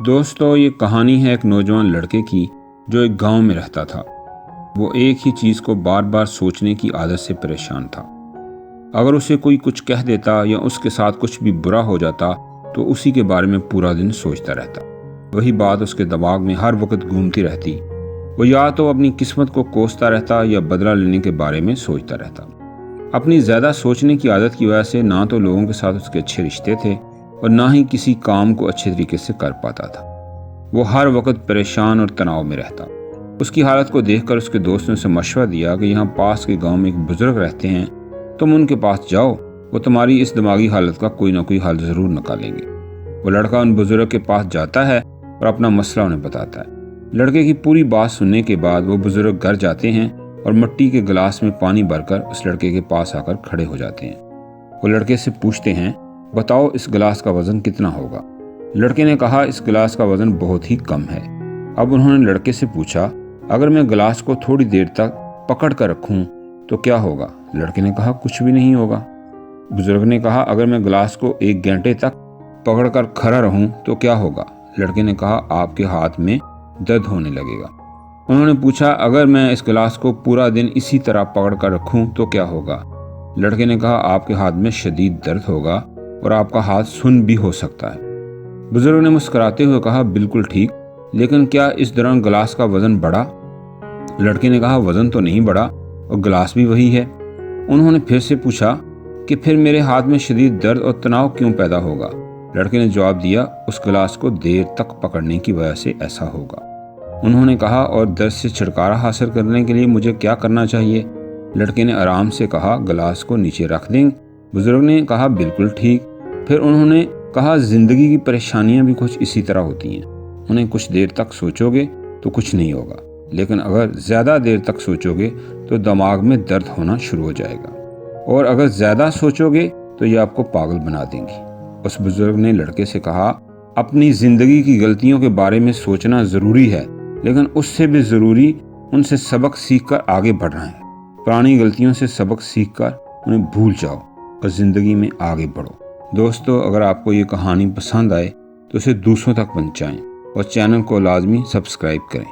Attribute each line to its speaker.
Speaker 1: دوستو، یہ کہانی ہے ایک نوجوان لڑکے کی جو ایک گاؤں میں رہتا تھا۔ وہ ایک ہی چیز کو بار بار سوچنے کی عادت سے پریشان تھا۔ اگر اسے کوئی کچھ کہہ دیتا یا اس کے ساتھ کچھ بھی برا ہو جاتا تو اسی کے بارے میں پورا دن سوچتا رہتا۔ وہی بات اس کے دماغ میں ہر وقت گھومتی رہتی۔ وہ یا تو اپنی قسمت کو کوستا رہتا یا بدلہ لینے کے بارے میں سوچتا رہتا۔ اپنی زیادہ سوچنے کی عادت کی وجہ سے نہ تو لوگوں کے ساتھ اس کے اچھے رشتے تھے اور نہ ہی کسی کام کو اچھے طریقے سے کر پاتا تھا۔ وہ ہر وقت پریشان اور تناؤ میں رہتا۔ اس کی حالت کو دیکھ کر اس کے دوست نے اسے مشورہ دیا کہ یہاں پاس کے گاؤں میں ایک بزرگ رہتے ہیں، تم ان کے پاس جاؤ، وہ تمہاری اس دماغی حالت کا کوئی نہ کوئی حل ضرور نکالیں گے۔ وہ لڑکا ان بزرگ کے پاس جاتا ہے اور اپنا مسئلہ انہیں بتاتا ہے۔ لڑکے کی پوری بات سننے کے بعد وہ بزرگ گھر جاتے ہیں اور مٹی کے گلاس میں پانی بھر کر اس لڑکے کے پاس آ کر کھڑے ہو جاتے ہیں۔ وہ لڑکے سے پوچھتے ہیں، بتاؤ اس گلاس کا وزن کتنا ہوگا؟ لڑکے نے کہا، اس گلاس کا وزن بہت ہی کم ہے۔ اب انہوں نے لڑکے سے پوچھا، اگر میں گلاس کو تھوڑی دیر تک پکڑ کر رکھوں تو کیا ہوگا؟ لڑکے نے کہا، کچھ بھی نہیں ہوگا۔ بزرگ نے کہا، اگر میں گلاس کو 1 گھنٹے تک پکڑ کر کھڑا رہوں تو کیا ہوگا؟ لڑکے نے کہا، آپ کے ہاتھ میں درد ہونے لگے گا۔ انہوں نے پوچھا، اگر میں اس گلاس کو پورا دن اسی طرح پکڑ کر رکھوں تو کیا ہوگا؟ لڑکے نے کہا، آپ کے ہاتھ میں شدید درد ہوگا اور آپ کا ہاتھ سن بھی ہو سکتا ہے۔ بزرگ نے مسکراتے ہوئے کہا، بالکل ٹھیک، لیکن کیا اس دوران گلاس کا وزن بڑھا؟ لڑکے نے کہا، وزن تو نہیں بڑھا اور گلاس بھی وہی ہے۔ انہوں نے پھر سے پوچھا کہ پھر میرے ہاتھ میں شدید درد اور تناؤ کیوں پیدا ہوگا؟ لڑکے نے جواب دیا، اس گلاس کو دیر تک پکڑنے کی وجہ سے ایسا ہوگا۔ انہوں نے کہا، اور درد سے چھٹکارا حاصل کرنے کے لیے مجھے کیا کرنا چاہیے؟ لڑکے نے آرام سے کہا، گلاس کو نیچے رکھ دیں۔ بزرگ نے کہا، بالکل ٹھیک۔ پھر انہوں نے کہا، زندگی کی پریشانیاں بھی کچھ اسی طرح ہوتی ہیں۔ انہیں کچھ دیر تک سوچو گے تو کچھ نہیں ہوگا، لیکن اگر زیادہ دیر تک سوچو گے تو دماغ میں درد ہونا شروع ہو جائے گا، اور اگر زیادہ سوچو گے تو یہ آپ کو پاگل بنا دیں گی۔ اس بزرگ نے لڑکے سے کہا، اپنی زندگی کی غلطیوں کے بارے میں سوچنا ضروری ہے، لیکن اس سے بھی ضروری ان سے سبق سیکھ کر آگے بڑھنا ہے۔ پرانی غلطیوں سے سبق سیکھ کر انہیں بھول جاؤ اور زندگی میں آگے بڑھو۔ دوستو، اگر آپ کو یہ کہانی پسند آئے تو اسے دوسروں تک پہنچائیں اور چینل کو لازمی سبسکرائب کریں۔